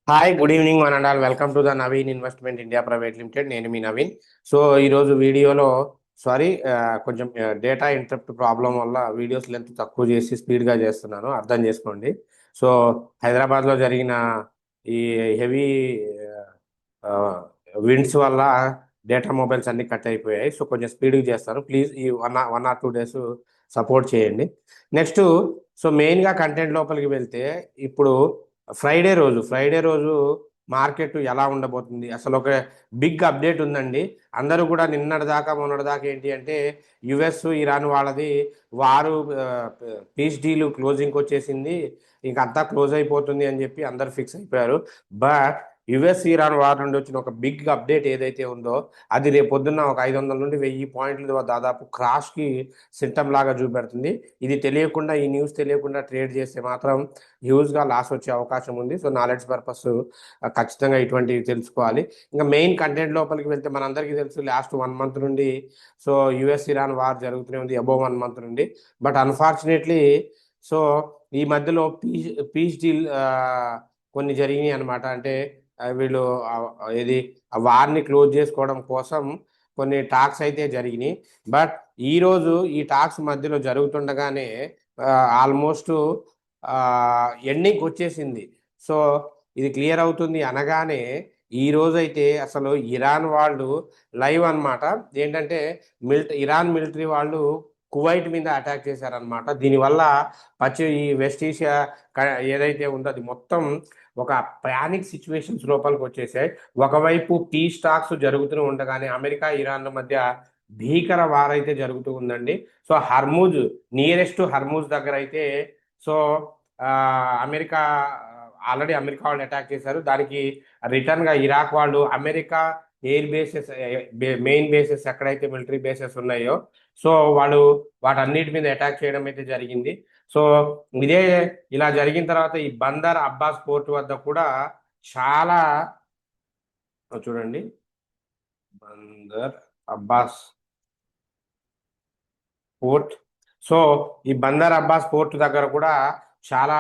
Hi good evening one and all welcome to the Naveen investment India private limited. నేను మీ Naveen. So ఈరోజు వీడియోలో sorry కొంచెం data interrupt problem వల్ల videos length తక్కువ చేసి స్పీడ్గా చేస్తున్నాను, అర్థం చేసుకోండి. సో హైదరాబాద్లో జరిగిన ఈ హెవీ విండ్స్ వల్ల డేటా మొబైల్స్ అన్ని కట్ అయిపోయాయి. సో కొంచెం స్పీడ్గా చేస్తాను, ప్లీజ్ ఈ వన్ ఆర్ 2 డేస్ సపోర్ట్ చేయండి. నెక్స్ట్, సో మెయిన్గా కంటెంట్ లోపలికి వెళ్తే ఇప్పుడు ఫ్రైడే రోజు మార్కెట్ ఎలా ఉండబోతుంది, అసలు ఒక బిగ్ అప్డేట్ ఉందండి. అందరూ కూడా మొన్నటి దాకా ఏంటి అంటే యుఎస్ ఇరాన్ వాళ్ళది వారు పీస్ డీల్ క్లోజింగ్కి వచ్చేసింది, ఇంక అంతా క్లోజ్ అయిపోతుంది అని చెప్పి అందరు ఫిక్స్ అయిపోయారు. బట్ యుఎస్ ఇరాన్ వార్ నుండి వచ్చిన ఒక బిగ్ అప్డేట్ ఏదైతే ఉందో అది రేపు పొద్దున్న ఒక 500 నుండి 1000 పాయింట్లు దాదాపు క్రాష్కి సిస్టమ్ లాగా చూపెడుతుంది. ఇది తెలియకుండా, ఈ న్యూస్ తెలియకుండా ట్రేడ్ చేస్తే మాత్రం హ్యూజ్గా లాస్ వచ్చే అవకాశం ఉంది. సో నాలెడ్జ్ పర్పస్ ఖచ్చితంగా ఇటువంటివి తెలుసుకోవాలి. ఇంకా మెయిన్ కంటెంట్ లోపలికి వెళ్తే మనందరికీ తెలుసు, లాస్ట్ 1 మంత్ నుండి సో యుఎస్ ఇరాన్ వార్ జరుగుతూనే ఉంది, అబోవ్ 1 మంత్ నుండి. బట్ అన్ఫార్చునేట్లీ సో ఈ మధ్యలో పీస్ డీల్ కొన్ని జరిగినాయి అనమాట. అంటే వీళ్ళు ఏది ఆ వార్ని క్లోజ్ చేసుకోవడం కోసం కొన్ని టాక్స్ అయితే జరిగినాయి. బట్ ఈరోజు ఈ టాక్స్ మధ్యలో జరుగుతుండగానే ఆల్మోస్ట్ ఎండింగ్కి వచ్చేసింది. సో ఇది క్లియర్ అవుతుంది అనగానే ఈ రోజైతే అసలు ఇరాన్ వాళ్ళు లైవ్ అన్నమాట. ఏంటంటే ఇరాన్ మిలిటరీ వాళ్ళు కువైట్ మీద అటాక్ చేశారనమాట. దీనివల్ల ఈ వెస్ట్ ఏషియా ఏదైతే ఉందో అది మొత్తం ఒక ప్యానిక్ సిచ్యువేషన్స్ లోపలికి వచ్చేసాయి. ఒకవైపు పీస్ టాక్స్ జరుగుతూ ఉండగానే అమెరికా ఇరాన్ల మధ్య భీకర వార్ అయితే జరుగుతూ ఉందండి. సో నియరెస్ట్ హర్మూజ్ దగ్గర అయితే సో అమెరికా ఆల్రెడీ అమెరికా వాళ్ళు అటాక్ చేశారు. దానికి రిటర్న్ గా ఇరాక్ వాళ్ళు America air bases, main bases ఎక్కడైతే మిలిటరీ బేసెస్ ఉన్నాయో సో వాళ్ళు వాటన్నిటి మీద అటాక్ చేయడం అయితే జరిగింది. సో ఇదే ఇలా జరిగిన తర్వాత ఈ బందర్ అబ్బాస్ పోర్ట్ వద్ద కూడా చాలా చూడండి, బందర్ అబ్బాస్ పోర్ట్. సో ఈ బందర్ అబ్బాస్ పోర్ట్ దగ్గర కూడా చాలా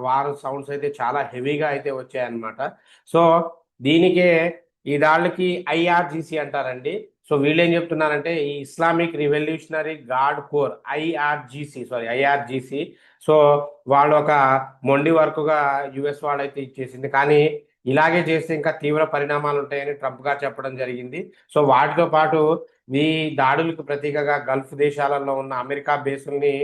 వారు సౌండ్స్ అయితే చాలా హెవీగా అయితే వచ్చాయన్నమాట. సో దీనికే ఈ దాళ్ళకి ఐఆర్జిసి అంటారండి. సో వీళ్ళు ఏం చెప్తున్నారంటే ఈ Islamic revolutionary guard corps IRGC. So వాళ్ళు ఒక మొండి వర్క్గా యుఎస్ వాళ్ళైతే ఇచ్చేసింది, కానీ ఇలాగే చేస్తే ఇంకా తీవ్ర పరిణామాలు ఉంటాయని ట్రంప్ గారు చెప్పడం జరిగింది. సో వాటితో పాటు ఈ దాడులకు ప్రతీకగా గల్ఫ్ దేశాలలో ఉన్న అమెరికా బేసుల్ని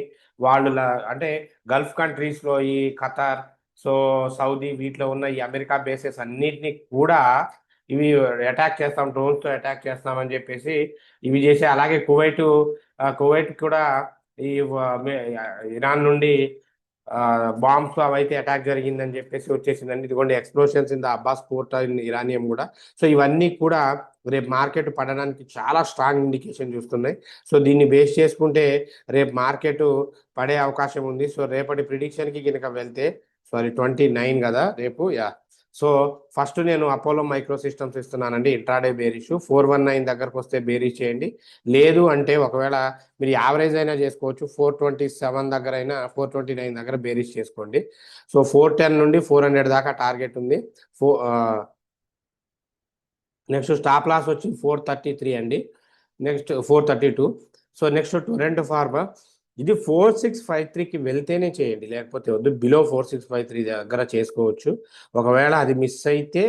వాళ్ళు అంటే గల్ఫ్ కంట్రీస్ లో ఈ ఖతార్, సో సౌదీ, వీటిలో ఉన్న ఈ అమెరికా బేసెస్ అన్నిటినీ కూడా ఇవి అటాక్ చేస్తాం, డ్రోన్స్ తో అటాక్ చేస్తామని చెప్పేసి ఇవి చేసి, అలాగే కువైట్ కూడా ఈ ఇరాన్ నుండి బాంబ్స్ అవైతే అటాక్ జరిగిందని చెప్పేసి వచ్చేసిందండి. ఇదిగోండి explosions in the Abbas port in ఇరానియం కూడా. సో ఇవన్నీ కూడా రేపు మార్కెట్ పడడానికి చాలా స్ట్రాంగ్ ఇండికేషన్ చూస్తున్నాయి. సో దీన్ని బేస్ చేసుకుంటే రేపు మార్కెట్ పడే అవకాశం ఉంది. సో రేపటి ప్రిడిక్షన్కి కనుక వెళ్తే, సారీ 29 కదా రేపు, యా. సో ఫస్ట్ నేను అపోలో మైక్రో సిస్టమ్స్ ఇస్తున్నానండి, ఇంట్రాడే బేరిష్ 419 దగ్గరకు వస్తే బేరీష్ చేయండి. లేదు అంటే ఒకవేళ మీరు యావరేజ్ అయినా చేసుకోవచ్చు, 427 దగ్గర అయినా 429 దగ్గర బేరీష్ చేసుకోండి. సో 410 నుండి 400 దాకా టార్గెట్ ఉంది. నెక్స్ట్ స్టాప్ లాస్ వచ్చి 433 అండి, next 432. So next Torrent pharma, ఇది 4653కి వెళ్తేనే చేయండి, లేకపోతే వద్దు. బిలో 4653 దగ్గర చేసుకోవచ్చు. ఒకవేళ అది మిస్ అయితే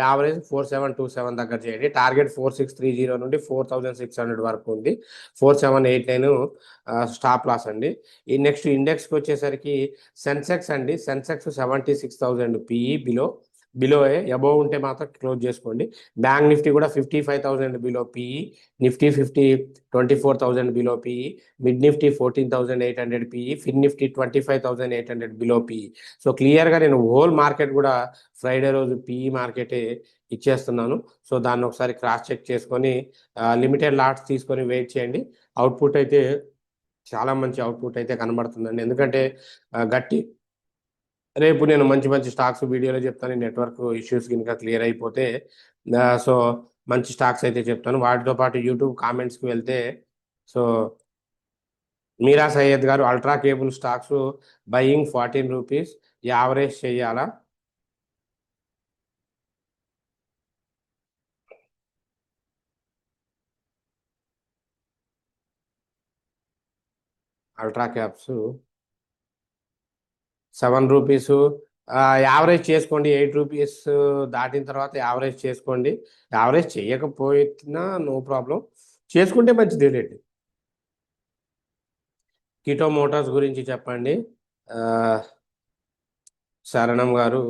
యావరేజ్ 4727 దగ్గర చేయండి. టార్గెట్ 4630 నుండి 4600 వరకు ఉంది. 4789 స్టాప్ లాస్ అండి. ఈ నెక్స్ట్ ఇండెక్స్కి వచ్చేసరికి సెన్సెక్స్ అండి, సెన్సెక్స్ 76,000 పిఈ బిలో అబోవ్ ఉంటే మాత్రం క్లోజ్ చేసుకోండి. బ్యాంక్ నిఫ్టీ కూడా 55,000 below PE, Nifty 24,000 below PE, mid Nifty 14,800 PE, fin Nifty 25,800 below PE. So క్లియర్గా నేను హోల్ మార్కెట్ కూడా ఫ్రైడే రోజు పిఈ మార్కెటే ఇచ్చేస్తున్నాను. సో దాన్ని ఒకసారి క్రాస్ చెక్ చేసుకొని లిమిటెడ్ లాట్స్ తీసుకొని వెయిట్ చేయండి. అవుట్పుట్ అయితే చాలా మంచి అవుట్పుట్ అయితే కనబడుతుందండి. ఎందుకంటే గట్టి రేపు నేను మంచి మంచి స్టాక్స్ వీడియోలో చెప్తాను. నెట్వర్క్ ఇష్యూస్ కనుక క్లియర్ అయిపోతే సో మంచి స్టాక్స్ అయితే చెప్తాను. వాటితో పాటు యూట్యూబ్ కామెంట్స్కి వెళ్తే సో మీరా సయ్యద్ గారు ultra cable stocks buying 14 rupees average చేయాలా, అల్ట్రా క్యాప్స్ 7 రూపీస్. యావరేజ్ చేసుకోండి, 8 రూపీస్ దాటిన తర్వాత యావరేజ్ చేసుకోండి. యావరేజ్ చేయకపోయినా నో ప్రాబ్లం, చేసుకుంటే మంచిది రేటు. కిటో మోటార్స్ గురించి చెప్పండి. ఆ, శరణం గారు.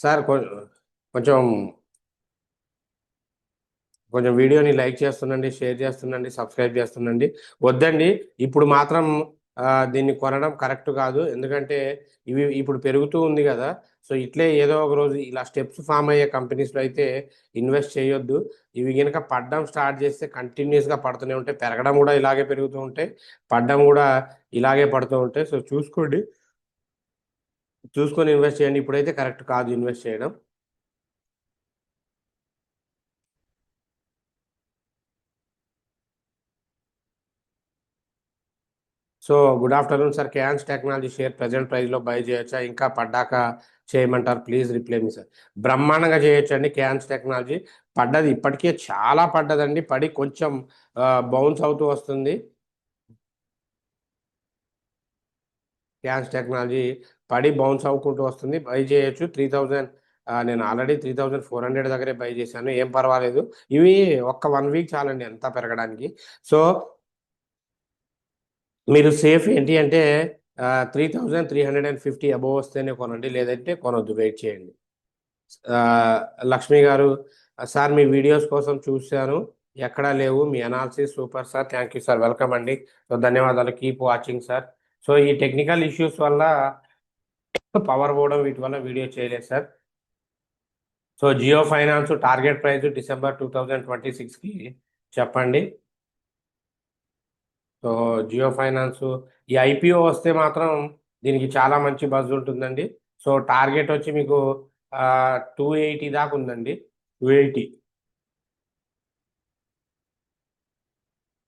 సార్ కొంచెం కొంచెం వీడియోని లైక్ చేస్తుండండి, షేర్ చేస్తుండండి, సబ్స్క్రైబ్ చేస్తుండండి. వద్దండి ఇప్పుడు మాత్రం దీన్ని కొనడం కరెక్ట్ కాదు, ఎందుకంటే ఇవి ఇప్పుడు పెరుగుతూ ఉంది కదా. సో ఇట్లే ఏదో ఒక రోజు ఇలా స్టెప్స్ ఫామ్ అయ్యే కంపెనీస్లో అయితే ఇన్వెస్ట్ చేయొద్దు. ఇవి కనుక పడడం స్టార్ట్ చేస్తే కంటిన్యూస్గా పడుతూనే ఉంటాయి, పెరగడం కూడా ఇలాగే పెరుగుతూ ఉంటాయి, పడడం కూడా ఇలాగే పడుతూ ఉంటాయి. సో చూసుకొని ఇన్వెస్ట్ చేయండి. ఇప్పుడైతే కరెక్ట్ కాదు ఇన్వెస్ట్ చేయడం. So good afternoon sir, Kaynes technology share present ప్రైస్లో బై చేయొచ్చా, ఇంకా పడ్డాక చేయమంటారు, ప్లీజ్ రిప్లై మీ సార్. బ్రహ్మాండంగా చేయొచ్చండి. కేయాన్స్ టెక్నాలజీ పడ్డది, ఇప్పటికే చాలా పడ్డదండి, పడి కొంచెం బౌన్స్ అవుతూ వస్తుంది. కేయాన్స్ టెక్నాలజీ పడి బౌన్స్ అవ్వుకుంటూ వస్తుంది, బై చేయొచ్చు. 3000, నేను ఆల్రెడీ 3400 దగ్గరే బై చేశాను, ఏం పర్వాలేదు. ఇవి ఒక్క 1 వీక్ చాలండి ఎంత పెరగడానికి. సో మీరు సేఫ్ ఏంటి అంటే 3350 అబోవ్ వస్తేనే కొనండి, లేదంటే కొనొద్దు, వెయిట్ చేయండి. ఆ, లక్ష్మి గారు, సార్ మీ వీడియోస్ కోసం చూశాను, ఎక్కడా లేవు, మీ analysis super sir, thank you sir, welcome అండి. సో ధన్యవాదాలు, కీప్ వాచింగ్ సార్. సో ఈ టెక్నికల్ ఇష్యూస్ వల్ల పవర్ పోవడం వీటి వల్ల వీడియో చేయలేదు sir. So Jio finance target price December 2026కి చెప్పండి. సో జియో ఫైనాన్స్ ఈ ఐపీఓ వస్తే మాత్రం దీనికి చాలా మంచి బజ్ ఉంటుందండి. సో టార్గెట్ వచ్చి మీకు 280 దాకా ఉందండి, 280.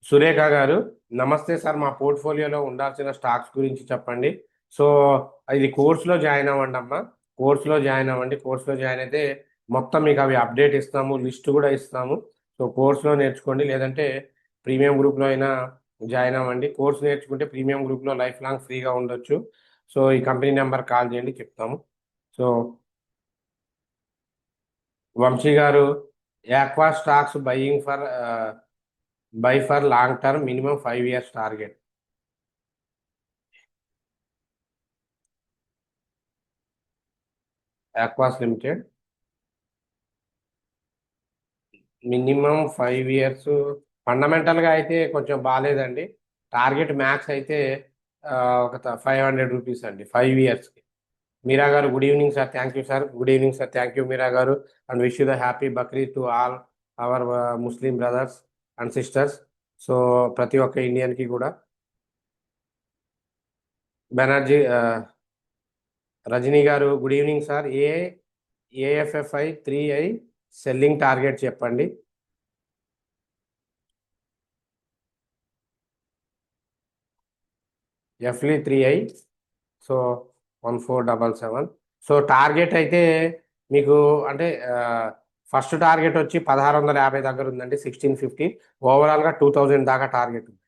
సురేఖ గారు, నమస్తే సార్, మా పోర్ట్ఫోలియోలో ఉండాల్సిన స్టాక్స్ గురించి చెప్పండి. సో ఇది కోర్సులో జాయిన్ అవ్వండి అమ్మా, కోర్సులో జాయిన్ అవ్వండి. కోర్సులో జాయిన్ అయితే మొత్తం మీకు అవి అప్డేట్ ఇస్తాము, లిస్ట్ కూడా ఇస్తాము. సో కోర్సులో నేర్చుకోండి, లేదంటే ప్రీమియం గ్రూప్లో అయినా జాయిన్ అవ్వండి. కోర్స్ నేర్చుకుంటే ప్రీమియం గ్రూప్లో లైఫ్ లాంగ్ ఫ్రీగా ఉండొచ్చు. సో ఈ కంపెనీ నెంబర్ కాల్ చేయండి, చెప్తాము. So Vamsi garu, aqua stocks buy for long term, minimum 5 years target. Aquas limited minimum 5 years. ఫండమెంటల్గా అయితే కొంచెం బాగాలేదండి. టార్గెట్ మ్యాక్స్ అయితే ఒక 500 రూపీస్ అండి 5 yearsకి. Meera garu, good evening sir, thank you sir, good evening sir, thank you Meera garu. And wish you the happy Bakrid to all our Muslim brothers and sisters. So ప్రతి ఒక్క ఇండియన్కి కూడా. Banerjee Rajani garu, good evening sir, AFFI 3i selling target చెప్పండి. Affle 3i, so 1477. So target అయితే మీకు అంటే first target వచ్చి 1650 దగ్గర ఉందండి, 1650. ఓవరాల్గా 2000 దాకా టార్గెట్ ఉంది.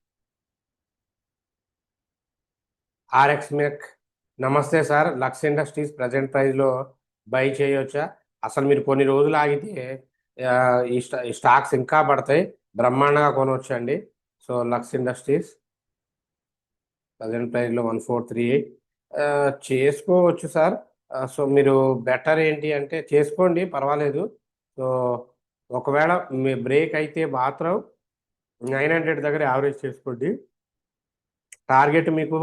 ఆర్ఎక్స్ మెక్, నమస్తే సార్, లక్స్ ఇండస్ట్రీస్ ప్రజెంట్ ప్రైస్లో బై చేయొచ్చా? అసలు మీరు కొన్ని రోజులు ఆగితే ఈ స్టాక్స్ ఇంకా పడతాయి, బ్రహ్మాండంగా కొనవచ్చు అండి. సో లక్స్ ఇండస్ట్రీస్ ప్రజెంట్ ప్రైస్లో 1438 చేసుకోవచ్చు సార్. సో మీరు బెటర్ ఏంటి అంటే చేసుకోండి, పర్వాలేదు. సో ఒకవేళ మీ బ్రేక్ అయితే మాత్రం 900 దగ్గర యావరేజ్ చేసుకోండి. టార్గెట్ మీకు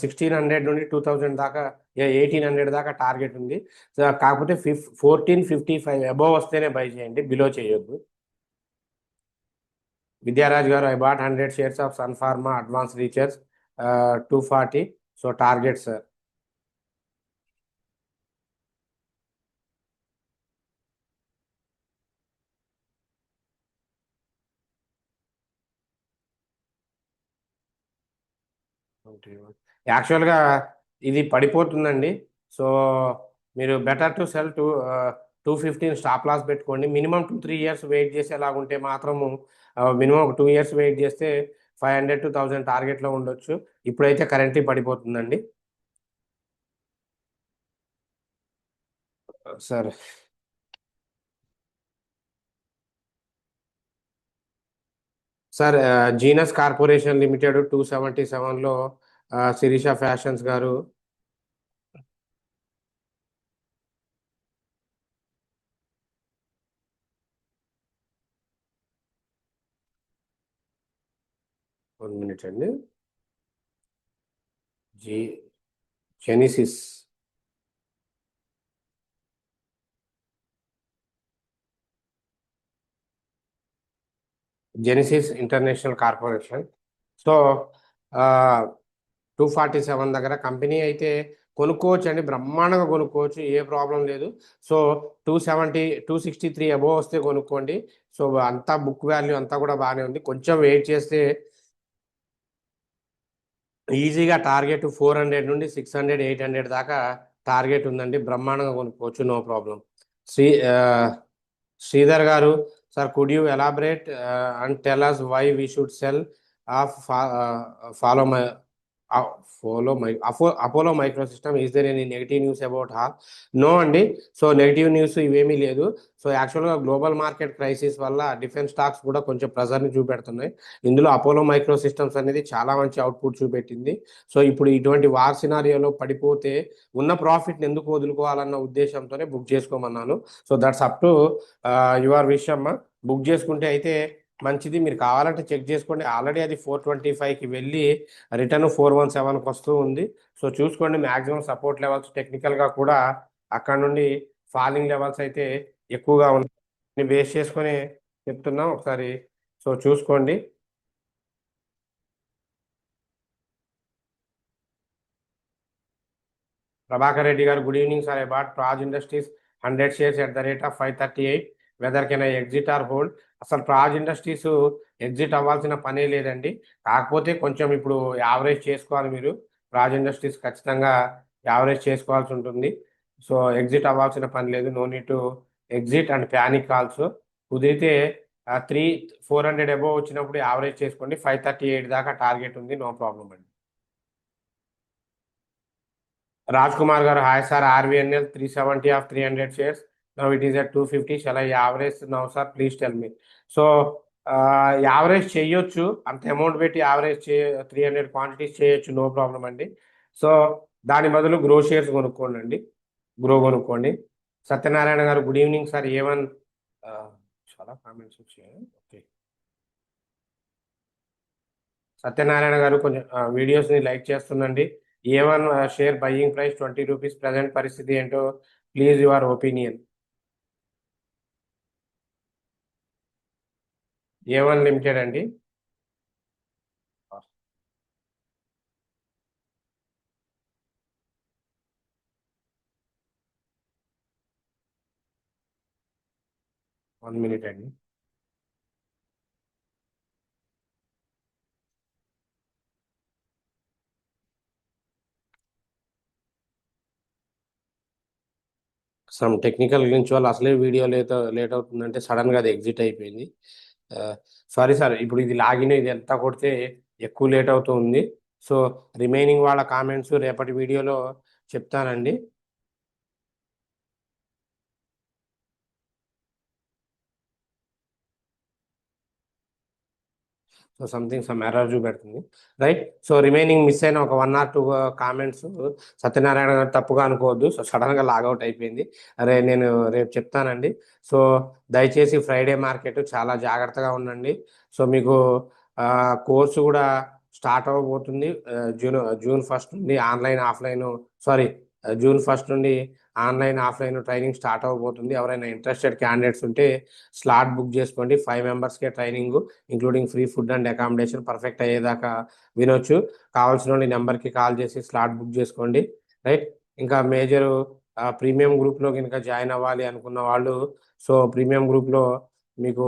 1600 నుండి 2000 దాకా, 1800 దాకా టార్గెట్ ఉంది. సో కాకపోతే 1455 అబోవ్ వస్తేనే బై చేయండి, బిలో చేయొద్దు. Vidyaraj garu, I bought 100 shares of Sun Pharma Advanced Research 240. So target sir. యాక్చువల్గా ఇది పడిపోతుందండి. సో మీరు better to sell 215 stop loss పెట్టుకోండి. మినిమం 2-3 years వెయిట్ చేసేలాగుంటే మాత్రము, మినిమం ఒక 2 years వెయిట్ చేస్తే 500 to 1000 టార్గెట్లో ఉండొచ్చు. ఇప్పుడైతే కరెంట్లీ పడిపోతుందండి. Sir sir Genus corporation limited 277లో శిరీష ఫ్యాషన్స్ గారు. వన్ మినిట్ అండి. G Genesis international corporation. So 247 దగ్గర కంపెనీ అయితే కొనుక్కోవచ్చు అండి, బ్రహ్మాండంగా కొనుక్కోవచ్చు, ఏ ప్రాబ్లం లేదు. సో 263 అబోవ్ వస్తే కొనుక్కోండి. సో అంతా బుక్ వాల్యూ అంతా కూడా బాగానే ఉంది. కొంచెం వెయిట్ చేస్తే ఈజీగా టార్గెట్ 400 నుండి 600 800 దాకా టార్గెట్ ఉందండి. బ్రహ్మాండంగా కొనుక్కోవచ్చు, నో ప్రాబ్లం. శ్రీ శ్రీధర్ గారు, sir could you elaborate and tell us why we should sell off follow my Apollo micro system, is there any negative news about HAL? No అండి. సో నెగిటివ్ న్యూస్ ఇవేమీ లేదు. So యాక్చువల్గా global market crisis వల్ల defence stocks కూడా కొంచెం ప్రెజర్ని చూపెడుతున్నాయి. ఇందులో Apollo micro systems అనేది చాలా మంచి అవుట్పుట్ చూపెట్టింది. సో ఇప్పుడు ఇటువంటి వార్ సినారియోలో పడిపోతే ఉన్న ప్రాఫిట్ని ఎందుకు వదులుకోవాలన్న ఉద్దేశంతోనే బుక్ చేసుకోమన్నాను. So that's up to your wish అమ్మ. బుక్ చేసుకుంటే అయితే మంచిది, మీరు కావాలంటే చెక్ చేసుకోండి. ఆల్రెడీ అది 425కి వెళ్ళి రిటర్న్ 417కి వస్తూ ఉంది. సో చూసుకోండి, మ్యాక్సిమం సపోర్ట్ లెవెల్స్ టెక్నికల్గా కూడా అక్కడ నుండి ఫాలింగ్ లెవెల్స్ అయితే ఎక్కువగా ఉన్నాయి. బేస్ చేసుకొని చెప్తున్నాం ఒకసారి, సో చూసుకోండి. ప్రభాకర్ రెడ్డి గారు, good evening sir. About Praj industries 100 shares at the rate of 538, whether can I exit or hold? అసలు ప్రాజ్ ఇండస్ట్రీస్ ఎగ్జిట్ అవ్వాల్సిన పనే లేదండి. కాకపోతే కొంచెం ఇప్పుడు యావరేజ్ చేసుకోవాలి మీరు. ప్రాజ్ ఇండస్ట్రీస్ ఖచ్చితంగా యావరేజ్ చేసుకోవాల్సి ఉంటుంది. సో ఎగ్జిట్ అవ్వాల్సిన పని లేదు. No need to exit and panic also. కుదిరితే 400 అబోవ్ వచ్చినప్పుడు యావరేజ్ చేసుకోండి. 538 దాకా టార్గెట్ ఉంది, నో ప్రాబ్లం అండి. Raj Kumar garu, hi sir, RVNL 370 of 300 shares. Now it is at 250. Shall I average now, sir? Please tell me. So, average చేయొచ్చు, అంత amount పెట్టి average 300 quantities చేయొచ్చు, నో ప్రాబ్లం అండి. So దాని బదులు grow shares కొనుక్కోండి అండి, గ్రో కొనుక్కోండి. సత్యనారాయణ గారు, గుడ్ ఈవినింగ్ సార్. ఏవన్ చాలా కామెంట్స్ వచ్చాయి. ఓకే, సత్యనారాయణ గారు కొంచెం వీడియోస్ని లైక్ చేస్తుందండి. A1 share buying price 20 rupees, present పరిస్థితి ఏంటో please your opinion. A1 limited అండి. వన్ మినిట్ అండి. సమ్ టెక్నికల్ గురించి వాళ్ళు అసలే వీడియో లేట్ అవుతుందంటే సడన్గా అది ఎగ్జిట్ అయిపోయింది. సారీ సార్, ఇప్పుడు ఇది లాగిన్ ఇది ఎంత కొడితే ఎక్కువ లేట్ అవుతుంది. సో రిమైనింగ్ వాళ్ళ కామెంట్స్ రేపటి వీడియోలో చెప్తానండి. సో సంథింగ్ సమ్ ఎర్రర్ చూపెడుతుంది, రైట్. సో రిమైనింగ్ మిస్ అయిన ఒక 1 or 2 కామెంట్స్ సత్యనారాయణ గారు తప్పుగా అనుకోవద్దు. సో సడన్గా లాగౌట్ అయిపోయింది. అరే నేను రేపు చెప్తానండి. సో దయచేసి ఫ్రైడే మార్కెట్ చాలా జాగ్రత్తగా ఉండండి. సో మీకు కోర్సు కూడా స్టార్ట్ అవ్వబోతుంది. జూన్ 1 నుండి ఆన్లైన్ ఆఫ్లైన్, సారీ జూన్ 1 నుండి ఆన్లైన్ ఆఫ్లైన్ ట్రైనింగ్ స్టార్ట్ అవ్వబోతుంది. ఎవరైనా ఇంట్రెస్టెడ్ క్యాండిడేట్స్ ఉంటే స్లాట్ బుక్ చేసుకోండి. 5 మెంబర్స్కే training, including free food and accommodation, perfect అయ్యేదాకా వినొచ్చు. కావాల్సిన వాళ్ళు నెంబర్కి కాల్ చేసి స్లాట్ బుక్ చేసుకోండి, రైట్. ఇంకా మేజర్ ప్రీమియం గ్రూప్లో కనుక జాయిన్ అవ్వాలి అనుకున్న వాళ్ళు, సో ప్రీమియం గ్రూప్లో మీకు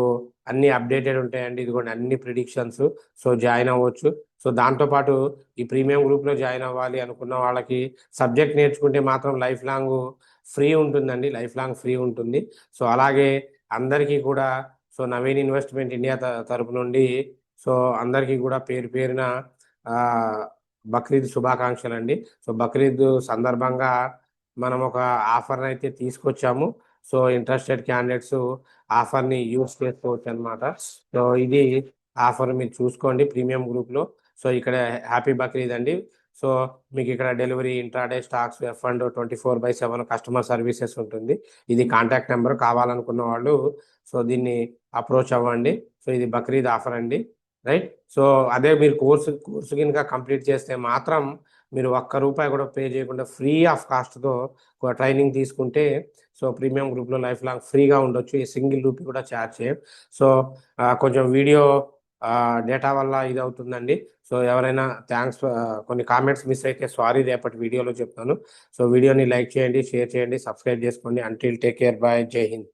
అన్ని అప్డేటెడ్ ఉంటాయండి. ఇదిగోండి అన్ని ప్రిడిక్షన్స్. సో జాయిన్ అవ్వచ్చు. సో దాంతోపాటు ఈ ప్రీమియం గ్రూప్లో జాయిన్ అవ్వాలి అనుకున్న వాళ్ళకి సబ్జెక్ట్ నేర్చుకుంటే మాత్రం లైఫ్ లాంగ్ ఫ్రీ ఉంటుందండి, లైఫ్ లాంగ్ ఫ్రీ ఉంటుంది. సో అలాగే అందరికీ కూడా సో నవీన్ ఇన్వెస్ట్మెంట్ ఇండియా తరపు నుండి సో అందరికీ కూడా పేరు పేరున ఆ, బక్రీద్ శుభాకాంక్షలు అండి. సో బక్రీద్ సందర్భంగా మనం ఒక ఆఫర్ అయితే తీసుకొచ్చాము. సో ఇంట్రెస్టెడ్ క్యాండిడేట్స్ ఆఫర్ని యూజ్ చేసుకోవచ్చు అనమాట. సో ఇది ఆఫర్ మీరు చూసుకోండి ప్రీమియం గ్రూప్లో. సో ఇక్కడ హ్యాపీ బక్రీద్ అండి. సో మీకు ఇక్కడ delivery, intraday, stocks, F&O 24/7 customer services ఉంటుంది. ఇది కాంటాక్ట్ నెంబర్. కావాలనుకున్న వాళ్ళు సో దీన్ని అప్రోచ్ అవ్వండి. సో ఇది బక్రీద్ ఆఫర్ అండి, రైట్. సో అదే మీరు కోర్సు కనుక కంప్లీట్ చేస్తే మాత్రం మీరు ₹1 కూడా పే చేయకుండా ఫ్రీ ఆఫ్ కాస్ట్తో ట్రైనింగ్ తీసుకుంటే సో ప్రీమియం గ్రూప్లో లైఫ్ లాంగ్ ఫ్రీగా ఉండొచ్చు. ఈ ₹1 కూడా ఛార్జ్ చేయం. సో కొంచెం వీడియో డేటా వల్ల ఇది అవుతుందండి. సో ఎవరైనా కొన్ని కామెంట్స్ మిస్ అయితే సారీ, రేపటి వీడియోలో చెప్తాను. సో వీడియోని లైక్ చేయండి, షేర్ చేయండి, సబ్స్క్రైబ్ చేసుకోండి. అంటిల్ టేక్ కేర్, బాయ్, జై హింద్.